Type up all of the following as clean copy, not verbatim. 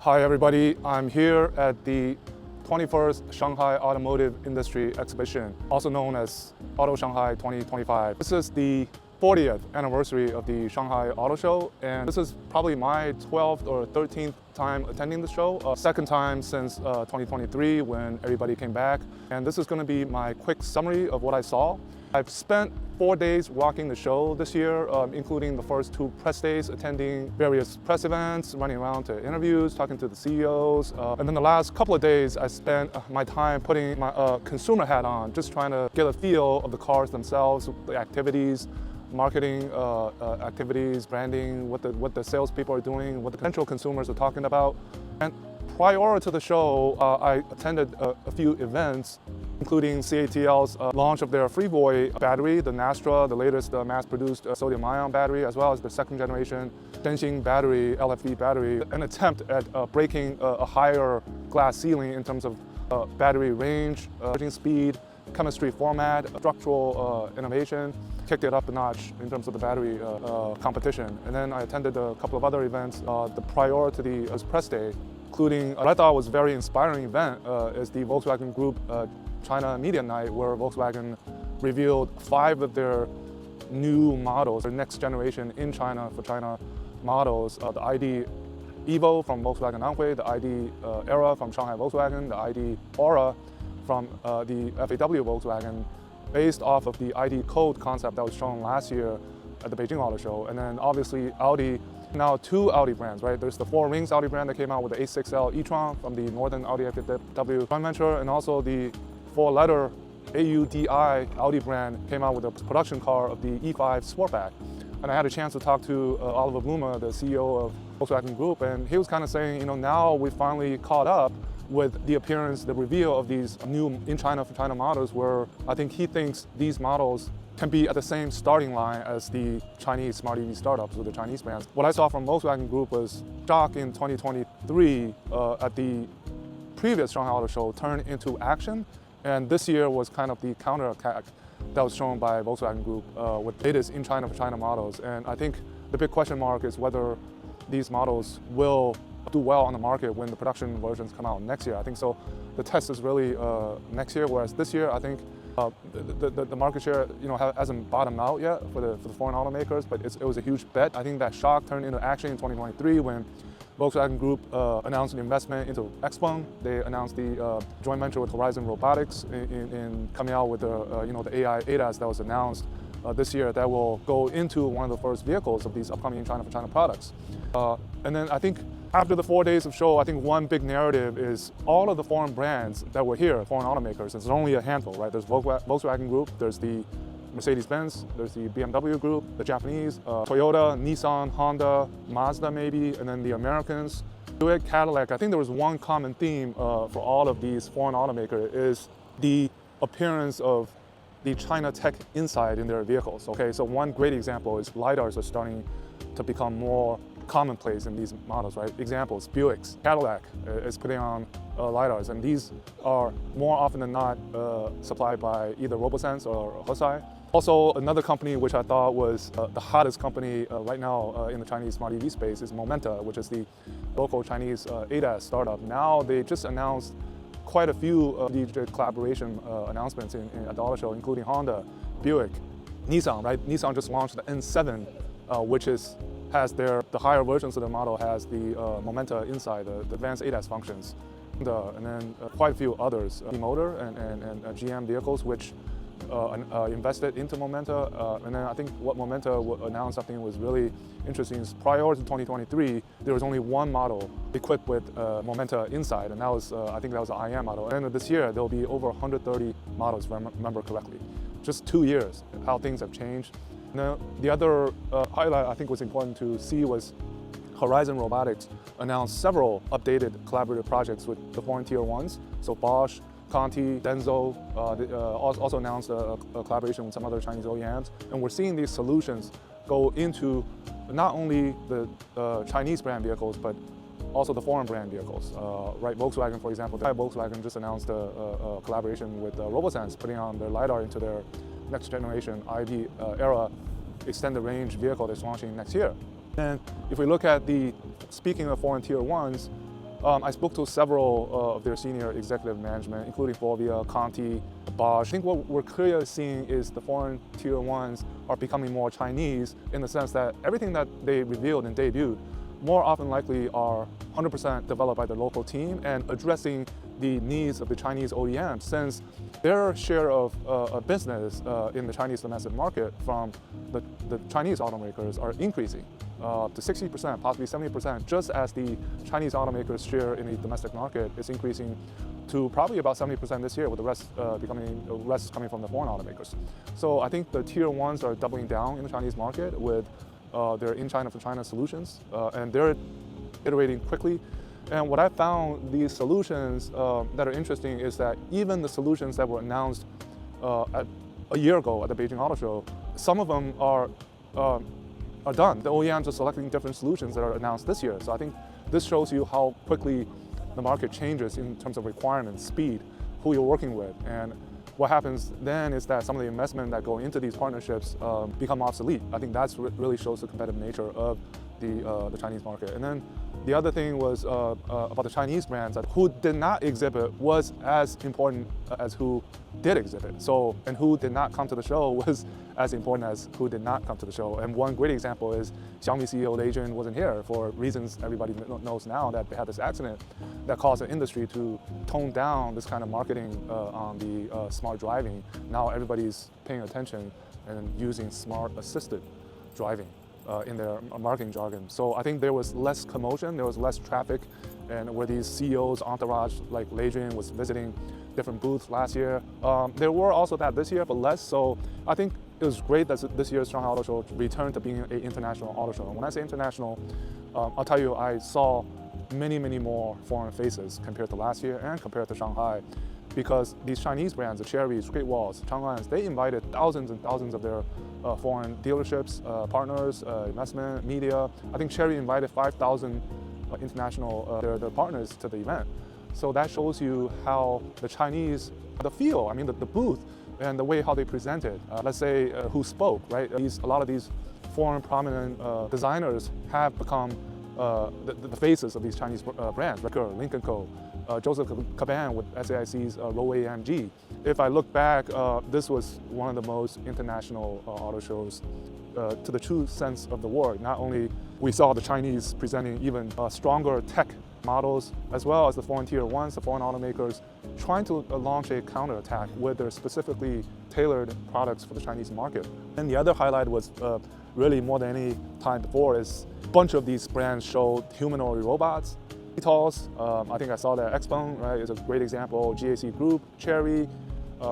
Hi everybody, I'm here at the 21st Shanghai Automotive Industry Exhibition, also known as Auto Shanghai 2025. This is the 40th anniversary of the Shanghai Auto Show, and this is probably my 12th or 13th time attending the show. Second time since 2023 when everybody came back. And this is going to be my quick summary of what I saw. I've spent 4 days walking the show this year, including the first 2 press days, attending various press events, running around to interviews, talking to the CEOs. And then the last couple of days, I spent my time putting my consumer hat on, just trying to get a feel of the cars themselves, the activities, marketing activities, branding, what the salespeople are doing, what the potential consumers are talking about. And prior to the show, I attended a few events, including CATL's launch of their Freevoy battery, the Nastra, the latest mass-produced sodium-ion battery, as well as the second generation Beijing battery, LFP battery, an attempt at breaking a higher glass ceiling in terms of battery range, charging speed, chemistry format, structural innovation, kicked it up a notch in terms of the battery competition. And then I attended a couple of other events prior to the press day, including what I thought was a very inspiring event is the Volkswagen Group China Media Night, where Volkswagen revealed 5 of their new models, their next generation in China for China models, the ID Evo from Volkswagen Anhui, the ID Era from Shanghai Volkswagen, the ID Aura from the FAW Volkswagen, based off of the ID code concept that was shown last year at the Beijing Auto Show. And then obviously Audi, now 2 Audi brands, right? There's the 4 Rings Audi brand that came out with the A6L e-tron from the Northern Audi FAW joint venture, and also the 4-letter AUDI Audi brand came out with a production car of the E5 Sportback. And I had a chance to talk to Oliver Blume, the CEO of Volkswagen Group, and he was kind of saying, you know, now we finally caught up with the appearance, the reveal of these new in China for China models, where I think he thinks these models can be at the same starting line as the Chinese smart EV startups with the Chinese brands. What I saw from Volkswagen Group was shock in 2023 at the previous Shanghai Auto Show turned into action. And this year was kind of the counterattack that was shown by Volkswagen Group with latest in China for China models. And I think the big question mark is whether these models will do well on the market when the production versions come out next year. I think so. The test is really next year, whereas this year I think the market share, you know, hasn't bottomed out yet for the foreign automakers, but it was a huge bet. I think that shock turned into action in 2023 when Volkswagen Group announced an investment into XPeng. They announced the joint venture with Horizon Robotics in coming out with the AI ADAS that was announced this year that will go into one of the first vehicles of these upcoming China for China products. And then I think after the 4 days of show, I think one big narrative is all of the foreign brands that were here, foreign automakers. There's only a handful, right? There's Volkswagen Group, there's the Mercedes-Benz, there's the BMW Group, the Japanese, Toyota, Nissan, Honda, Mazda maybe, and then the Americans, Buick, Cadillac. I think there was one common theme for all of these foreign automakers is the appearance of the China tech inside in their vehicles. Okay, so one great example is LiDARs are starting to become more commonplace in these models, right? Examples, Buick's, Cadillac is putting on LiDARs, and these are more often than not supplied by either RoboSense or Hesai. Also, another company which I thought was the hottest company right now in the Chinese smart EV space is Momenta, which is the local Chinese ADAS startup. Now they just announced quite a few of these collaboration announcements at the auto show, including Honda, Buick, Nissan, right? Nissan just launched the N7, which has the higher versions of the model has the Momenta inside, the advanced ADAS functions. And then quite a few others, Motor and GM vehicles, which invested into Momenta. And then I think what Momenta announced something was really interesting is prior to 2023, there was only one model equipped with Momenta inside, and that was, I think that was the IM model. And this year, there'll be over 130 models, if I remember correctly. Just 2 years, how things have changed. Now, the other highlight I think was important to see was Horizon Robotics announced several updated collaborative projects with the foreign tier ones. So Bosch, Conti, Denso also announced a collaboration with some other Chinese OEMs. And we're seeing these solutions go into not only the Chinese brand vehicles, but also the foreign brand vehicles. Right, Volkswagen, for example, Volkswagen just announced a collaboration with RoboSense, putting on their LiDAR into their next generation ID Era extended range vehicle that's launching next year. And if we look at speaking of foreign tier ones, I spoke to several of their senior executive management, including Forvia, Conti, Bosch. I think what we're clearly seeing is the foreign tier ones are becoming more Chinese in the sense that everything that they revealed and debuted more often likely are 100% developed by the local team and addressing the needs of the Chinese OEMs, since their share of business in the Chinese domestic market from the Chinese automakers are increasing to 60%, possibly 70%, just as the Chinese automakers' share in the domestic market is increasing to probably about 70% this year, with the rest coming from the foreign automakers. So I think the tier ones are doubling down in the Chinese market with their in China for China solutions, and they're iterating quickly. And what I found, these solutions that are interesting is that even the solutions that were announced a year ago at the Beijing Auto Show, some of them are done. The OEMs are selecting different solutions that are announced this year. So I think this shows you how quickly the market changes in terms of requirements, speed, who you're working with. And what happens then is that some of the investment that go into these partnerships become obsolete. I think that really shows the competitive nature of the Chinese market. And then the other thing was about the Chinese brands, that who did not exhibit was as important as who did exhibit. So, and who did not come to the show was as important as who did not come to the show. And one great example is Xiaomi CEO Lei Jun wasn't here for reasons everybody knows now, that they had this accident that caused the industry to tone down this kind of marketing on the smart driving. Now everybody's paying attention and using smart assisted driving in their marketing jargon. So I think there was less commotion, there was less traffic, and where these CEOs, entourage, like Lei Jun was visiting different booths last year. There were also that this year, but less. So I think it was great that this year's Shanghai Auto Show returned to being an international auto show. And when I say international, I'll tell you, I saw many more foreign faces compared to last year and compared to Shanghai, because these Chinese brands, the Cherries, Great Walls, Changlans, they invited thousands and thousands of their foreign dealerships, partners, investment, media. I think Cherry invited 5,000 international their partners to the event. So that shows you how the Chinese, the feel, I mean the booth and the way how they presented. Let's say who spoke, right? A lot of these foreign prominent designers have become the faces of these Chinese brands, Ricker, Lincoln Co., Joseph Caban with SAIC's Rollway AMG. If I look back, this was one of the most international auto shows to the true sense of the word. Not only we saw the Chinese presenting even stronger tech models, as well as the foreign tier ones, the foreign automakers, trying to launch a counterattack with their specifically tailored products for the Chinese market. And the other highlight was really more than any time before is a bunch of these brands showed humanoid robots. VTOLs, I think I saw that Xpeng, right, is a great example. GAC Group, Chery,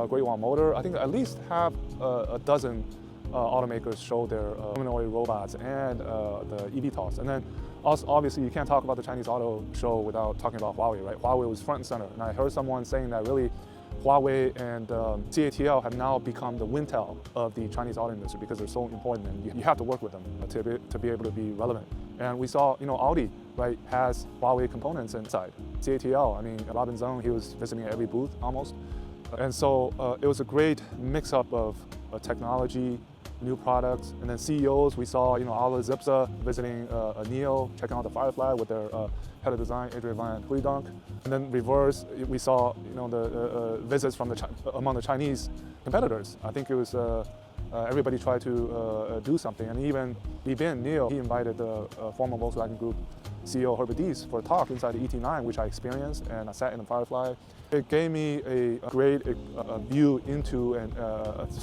Great Wall Motor. I think at least half a dozen automakers showed their humanoid robots and the eVTOLs. And then also, obviously, you can't talk about the Chinese auto show without talking about Huawei, right? Huawei was front and center. And I heard someone saying that really Huawei and CATL have now become the Wintel of the Chinese auto industry because they're so important, and you have to work with them to be able to be relevant. And we saw, Audi, right, has Huawei components inside. CATL, I mean, Robin Zeng, he was visiting every booth almost. And so it was a great mix-up of technology, new products, and then CEOs. We saw, Ala Zipsa visiting NIO, checking out the Firefly with their head of design, Adrian Van Huydonk. And then reverse, we saw, the visits from among the Chinese competitors. I think it was everybody tried to do something, and even NIO, he invited the former Volkswagen Group CEO Herbert Diess for a talk inside the ET9, which I experienced, and I sat in the Firefly. It gave me a great view into, and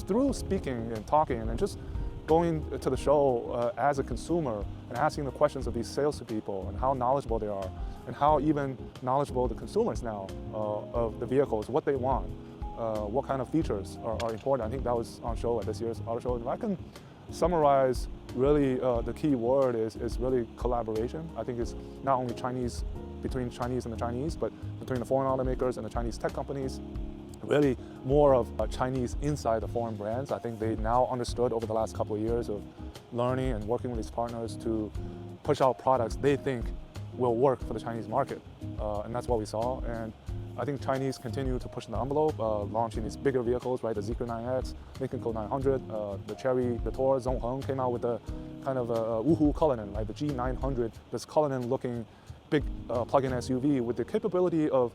through speaking and talking and just going to the show as a consumer and asking the questions of these salespeople and how knowledgeable they are, and how even knowledgeable the consumers now of the vehicles, what they want, what kind of features are important. I think that was on show at this year's auto show. If I can summarize, really the key word is really collaboration. I think it's not only Chinese, between Chinese and the Chinese, but between the foreign automakers and the Chinese tech companies. Really more of Chinese inside the foreign brands. I think they now understood over the last couple of years of learning and working with these partners to push out products they think will work for the Chinese market. And that's what we saw. And I think Chinese continue to push the envelope, launching these bigger vehicles, right? The Zeekr 9X, Lincoln Co 900, the Chery, the Tor, Zongheng came out with the kind of Wuhu Cullinan, right? The G900, this Cullinan looking big plug-in SUV with the capability of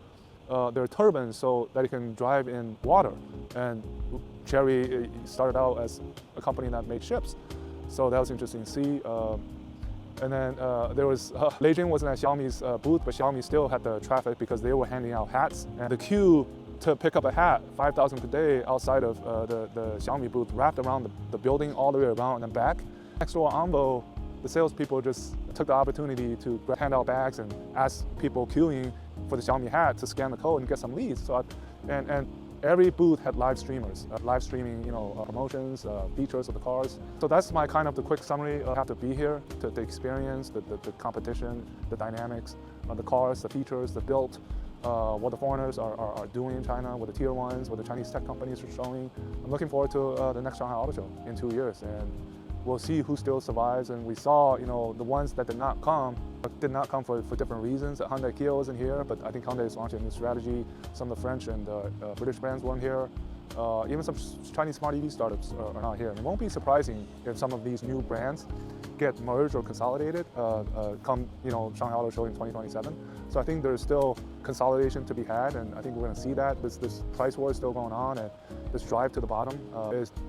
their turbines so that it can drive in water. And Chery started out as a company that made ships. So that was interesting to see. And then there was, Beijing wasn't at Xiaomi's booth, but Xiaomi still had the traffic because they were handing out hats. And the queue to pick up a hat, 5,000 per day outside of the Xiaomi booth, wrapped around the building all the way around and back. Next door, Ambo, the salespeople just took the opportunity to hand out bags and ask people queuing for the Xiaomi hat to scan the code and get some leads. So, and every booth had live streamers, live streaming, promotions, features of the cars. So that's my kind of the quick summary. I have to be here to experience the competition, the dynamics, the cars, the features, the build, what the foreigners are doing in China, what the tier ones, what the Chinese tech companies are showing. I'm looking forward to the next Shanghai Auto Show in 2 years, and we'll see who still survives. And we saw, the ones that did not come for different reasons. Hyundai Kia wasn't here, but I think Hyundai is launching a new strategy. Some of the French and British brands weren't here. Even some Chinese smart EV startups are not here. And it won't be surprising if some of these new brands get merged or consolidated come Shanghai Auto Show in 2027. So I think there's still consolidation to be had, and I think we're going to see that. This price war is still going on, and this drive to the bottom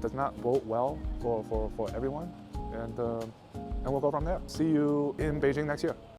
does not bode well for everyone. And we'll go from there. See you in Beijing next year.